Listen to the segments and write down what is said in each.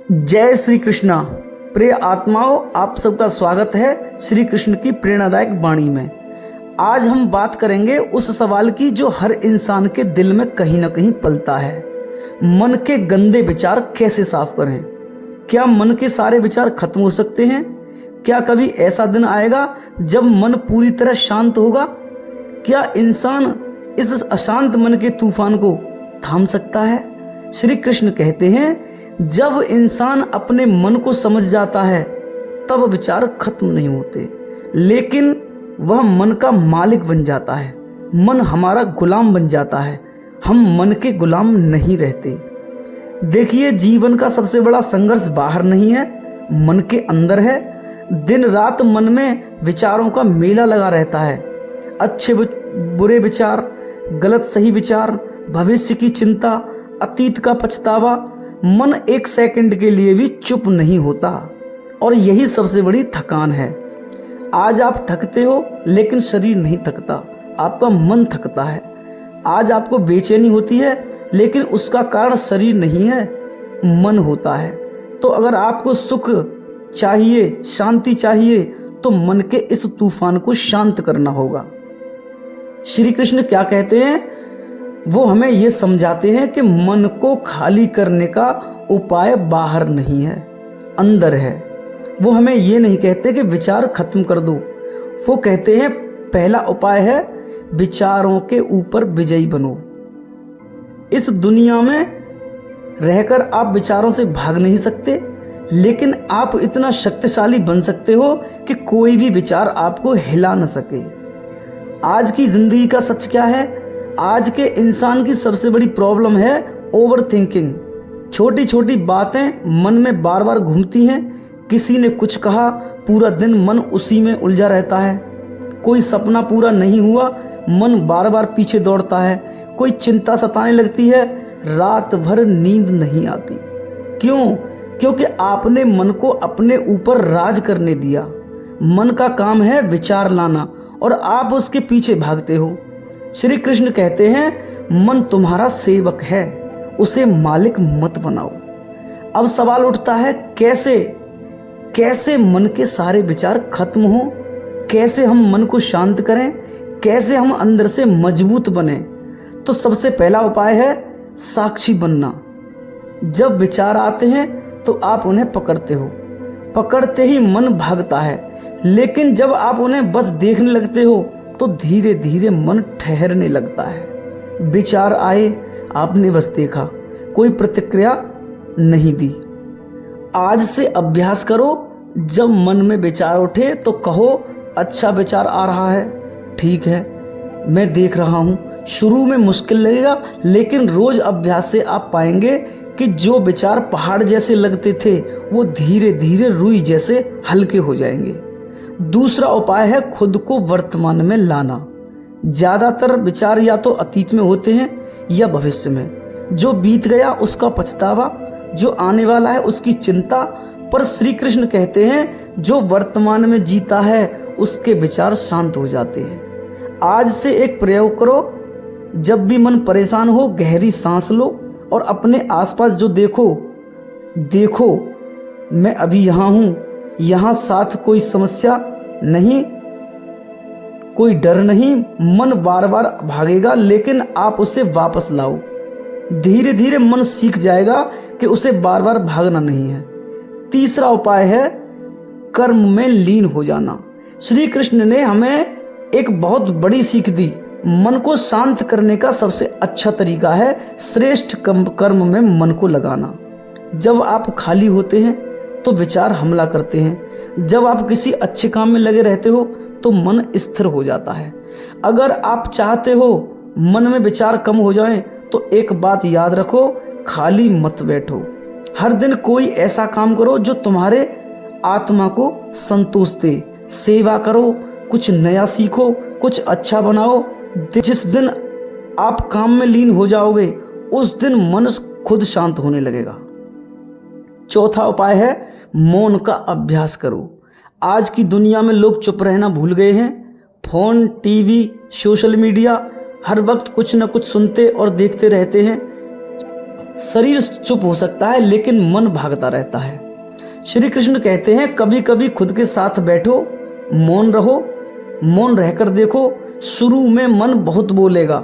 जय श्री कृष्णा। प्रिय आत्माओं, आप सबका स्वागत है श्री कृष्ण की प्रेरणादायक वाणी में। आज हम बात करेंगे उस सवाल की जो हर इंसान के दिल में कहीं ना कहीं पलता है। मन के गंदे विचार कैसे साफ करें? क्या मन के सारे विचार खत्म हो सकते हैं? क्या कभी ऐसा दिन आएगा जब मन पूरी तरह शांत होगा? क्या इंसान इस अशांत मन के तूफान को थाम सकता है? श्री कृष्ण कहते हैं, जब इंसान अपने मन को समझ जाता है तब विचार खत्म नहीं होते, लेकिन वह मन का मालिक बन जाता है। मन हमारा गुलाम बन जाता है, हम मन के गुलाम नहीं रहते। देखिए, जीवन का सबसे बड़ा संघर्ष बाहर नहीं है, मन के अंदर है। दिन रात मन में विचारों का मेला लगा रहता है। अच्छे बुरे विचार, गलत सही विचार, भविष्य की चिंता, अतीत का पछतावा। मन एक सेकंड के लिए भी चुप नहीं होता, और यही सबसे बड़ी थकान है। आज आप थकते हो लेकिन शरीर नहीं थकता, आपका मन थकता है। आज आपको बेचैनी होती है लेकिन उसका कारण शरीर नहीं है, मन होता है। तो अगर आपको सुख चाहिए, शांति चाहिए, तो मन के इस तूफान को शांत करना होगा। श्री कृष्ण क्या कहते हैं? वो हमें ये समझाते हैं कि मन को खाली करने का उपाय बाहर नहीं है, अंदर है। वो हमें ये नहीं कहते कि विचार खत्म कर दो। वो कहते हैं पहला उपाय है विचारों के ऊपर विजयी बनो। इस दुनिया में रहकर आप विचारों से भाग नहीं सकते, लेकिन आप इतना शक्तिशाली बन सकते हो कि कोई भी विचार आपको हिला न सके। आज की जिंदगी का सच क्या है? आज के इंसान की सबसे बड़ी प्रॉब्लम है ओवर थिंकिंग। छोटी छोटी बातें मन में बार बार घूमती हैं। किसी ने कुछ कहा, पूरा दिन मन उसी में उलझा रहता है। कोई सपना पूरा नहीं हुआ, मन बार बार पीछे दौड़ता है। कोई चिंता सताने लगती है, रात भर नींद नहीं आती। क्यों? क्योंकि आपने मन को अपने ऊपर राज करने दिया। मन का काम है विचार लाना, और आप उसके पीछे भागते हो। श्री कृष्ण कहते हैं, मन तुम्हारा सेवक है, उसे मालिक मत बनाओ। अब सवाल उठता है, कैसे मन के सारे विचार खत्म हो? कैसे हम मन को शांत करें? कैसे हम अंदर से मजबूत बने? तो सबसे पहला उपाय है साक्षी बनना। जब विचार आते हैं तो आप उन्हें पकड़ते हो। पकड़ते ही मन भागता है, लेकिन जब आप उन्हें बस देखने लगते हो तो धीरे धीरे मन ठहरने लगता है। विचार आए, आपने बस देखा, कोई प्रतिक्रिया नहीं दी। आज से अभ्यास करो, जब मन में विचार उठे तो कहो, अच्छा विचार आ रहा है, ठीक है, मैं देख रहा हूँ। शुरू में मुश्किल लगेगा, लेकिन रोज अभ्यास से आप पाएंगे कि जो विचार पहाड़ जैसे लगते थे वो धीरे धीरे रुई जैसे हल्के हो जाएंगे। दूसरा उपाय है खुद को वर्तमान में लाना। ज्यादातर विचार या तो अतीत में होते हैं या भविष्य में। जो बीत गया उसका पछतावा, जो आने वाला है उसकी चिंता। पर श्री कृष्ण कहते हैं, जो वर्तमान में जीता है उसके विचार शांत हो जाते हैं। आज से एक प्रयोग करो, जब भी मन परेशान हो गहरी सांस लो और अपने आसपास जो देखो, मैं अभी यहाँ हूँ, यहाँ साथ कोई समस्या नहीं, कोई डर नहीं। मन बार बार भागेगा, लेकिन आप उसे वापस लाओ। धीरे धीरे मन सीख जाएगा कि उसे बार बार भागना नहीं है। तीसरा उपाय है कर्म में लीन हो जाना। श्री कृष्ण ने हमें एक बहुत बड़ी सीख दी। मन को शांत करने का सबसे अच्छा तरीका है श्रेष्ठ कर्म में मन को लगाना। जब आप खाली होते हैं तो विचार हमला करते हैं। जब आप किसी अच्छे काम में लगे रहते हो तो मन स्थिर हो जाता है। अगर आप चाहते हो मन में विचार कम हो जाएं, तो एक बात याद रखो, खाली मत बैठो। हर दिन कोई ऐसा काम करो जो तुम्हारे आत्मा को संतोष दे। सेवा करो, कुछ नया सीखो, कुछ अच्छा बनाओ। जिस दिन आप काम में लीन हो जाओगे उस दिन मन खुद शांत होने लगेगा। चौथा उपाय है मौन का अभ्यास करो। आज की दुनिया में लोग चुप रहना भूल गए हैं। फोन, टीवी, सोशल मीडिया, हर वक्त कुछ न कुछ सुनते और देखते रहते हैं। शरीर चुप हो सकता है लेकिन मन भागता रहता है। श्री कृष्ण कहते हैं कभी कभी खुद के साथ बैठो, मौन रहो, मौन रहकर देखो। शुरू में मन बहुत बोलेगा,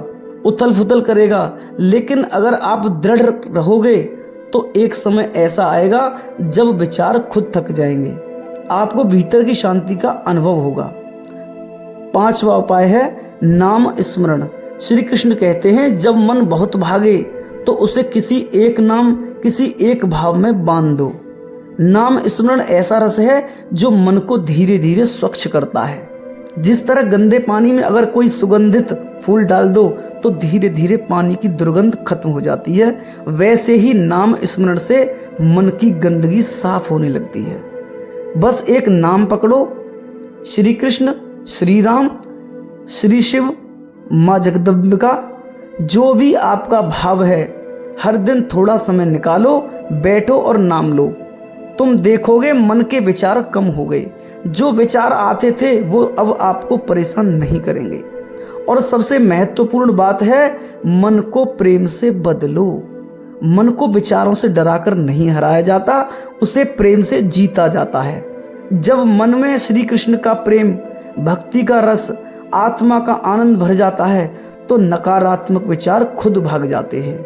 उथल फुथल करेगा, लेकिन अगर आप दृढ़ रहोगे तो एक समय ऐसा आएगा जब विचार खुद थक जाएंगे, आपको भीतर की शांति का अनुभव होगा। 5वां उपाय है नाम स्मरण। श्री कृष्ण कहते हैं जब मन बहुत भागे तो उसे किसी एक नाम, किसी एक भाव में बांध दो। नाम स्मरण ऐसा रस है जो मन को धीरे धीरे स्वच्छ करता है। जिस तरह गंदे पानी में अगर कोई सुगंधित फूल डाल दो तो धीरे धीरे पानी की दुर्गंध खत्म हो जाती है, वैसे ही नाम स्मरण से मन की गंदगी साफ होने लगती है। बस एक नाम पकड़ो, श्री कृष्ण, श्री राम, श्री शिव, माँ जगदम्बिका, जो भी आपका भाव है, हर दिन थोड़ा समय निकालो, बैठो और नाम लो। तुम देखोगे मन के विचार कम हो गए। जो विचार आते थे वो अब आपको परेशान नहीं करेंगे। और सबसे महत्वपूर्ण बात है, मन को प्रेम से बदलो। मन को विचारों से डराकर नहीं हराया जाता, उसे प्रेम से जीता जाता है। जब मन में श्री कृष्ण का प्रेम, भक्ति का रस, आत्मा का आनंद भर जाता है तो नकारात्मक विचार खुद भाग जाते हैं।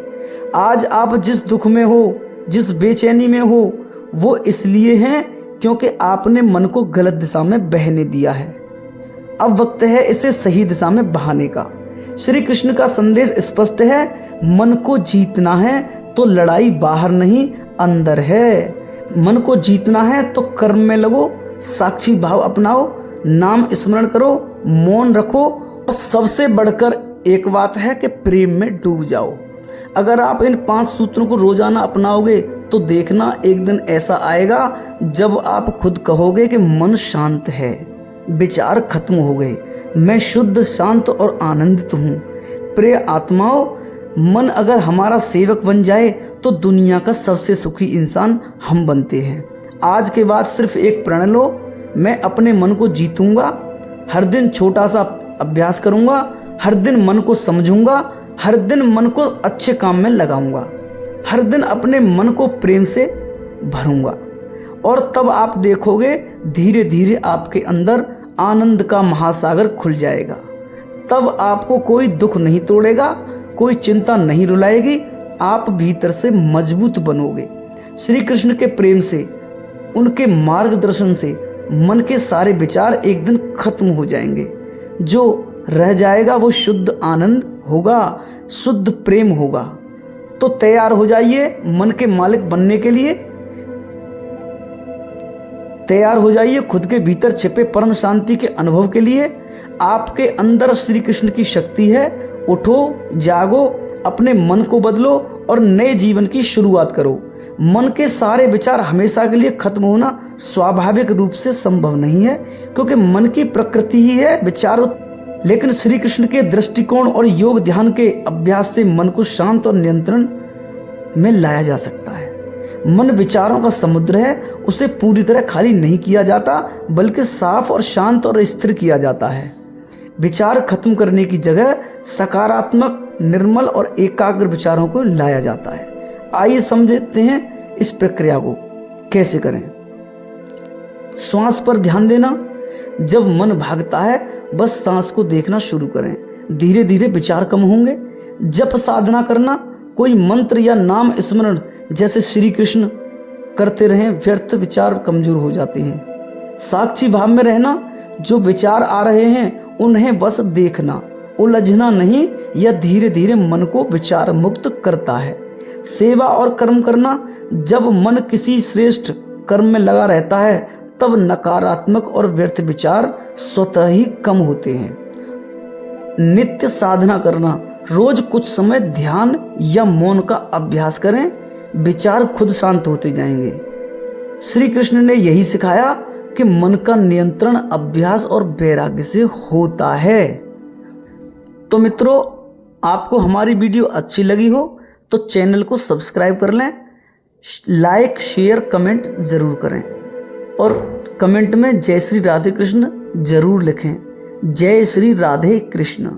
आज आप जिस दुख में हो, जिस बेचैनी में हो, वो इसलिए हैं क्योंकि आपने मन को गलत दिशा में बहने दिया है। अब वक्त है इसे सही दिशा में बहाने का। श्री कृष्ण का संदेश स्पष्ट है, मन को जीतना है तो लड़ाई बाहर नहीं अंदर है। मन को जीतना है तो कर्म में लगो, साक्षी भाव अपनाओ, नाम स्मरण करो, मौन रखो और सबसे बढ़कर एक बात है कि प्रेम में डूब जाओ। अगर आप इन 5 सूत्रों को रोजाना अपनाओगे तो देखना एक दिन ऐसा आएगा जब आप खुद कहोगे कि मन शांत है, विचार खत्म हो गए, मैं शुद्ध, शांत और आनंदित हूँ। प्रिय आत्माओं, मन अगर हमारा सेवक बन जाए तो दुनिया का सबसे सुखी इंसान हम बनते हैं। आज के बाद सिर्फ एक प्रण लो, मैं अपने मन को जीतूंगा, हर दिन छोटा सा अभ्यास करूंगा, हर दिन मन को समझूंगा, हर दिन मन को अच्छे काम में लगाऊंगा, हर दिन अपने मन को प्रेम से भरूंगा। और तब आप देखोगे धीरे धीरे आपके अंदर आनंद का महासागर खुल जाएगा। तब आपको कोई दुख नहीं तोड़ेगा, कोई चिंता नहीं रुलाएगी, आप भीतर से मजबूत बनोगे। श्री कृष्ण के प्रेम से, उनके मार्गदर्शन से मन के सारे विचार एक दिन खत्म हो जाएंगे। जो रह जाएगा वो शुद्ध आनंद होगा, शुद्ध प्रेम होगा। तो तैयार हो जाइए मन के मालिक बनने के लिए। तैयार हो जाइए खुद के भीतर छिपे परम शांति के अनुभव के लिए। आपके अंदर श्री कृष्ण की शक्ति है। उठो, जागो, अपने मन को बदलो और नए जीवन की शुरुआत करो। मन के सारे विचार हमेशा के लिए खत्म होना स्वाभाविक रूप से संभव नहीं है, क्योंकि मन की प्रकृति ही है विचार। लेकिन श्री कृष्ण के दृष्टिकोण और योग ध्यान के अभ्यास से मन को शांत और नियंत्रण में लाया जा सकता है। मन विचारों का समुद्र है, उसे पूरी तरह खाली नहीं किया जाता, बल्कि साफ और शांत और स्थिर किया जाता है। विचार खत्म करने की जगह सकारात्मक, निर्मल और एकाग्र विचारों को लाया जाता है। आइए समझते हैं इस प्रक्रिया को कैसे करें। श्वास पर ध्यान देना। जब मन भागता है बस सांस को देखना शुरू करें, धीरे धीरे विचार कम होंगे। जप साधना करना, कोई मंत्र या नाम स्मरण जैसे श्री कृष्ण करते रहें, व्यर्थ विचार कमजोर हो जाते हैं। साक्षी भाव में रहना, जो विचार आ रहे हैं उन्हें बस देखना, उलझना नहीं। यह धीरे धीरे मन को विचार मुक्त करता है। सेवा और कर्म करना, जब मन किसी श्रेष्ठ कर्म में लगा रहता है तब नकारात्मक और व्यर्थ विचार स्वतः ही कम होते हैं। नित्य साधना करना, रोज कुछ समय ध्यान या मौन का अभ्यास करें, विचार खुद शांत होते जाएंगे। श्री कृष्ण ने यही सिखाया कि मन का नियंत्रण अभ्यास और वैराग्य से होता है। तो मित्रों, आपको हमारी वीडियो अच्छी लगी हो तो चैनल को सब्सक्राइब कर लें, लाइक, शेयर, कमेंट जरूर करें और कमेंट में जय श्री राधे कृष्ण जरूर लिखें। जय श्री राधे कृष्ण।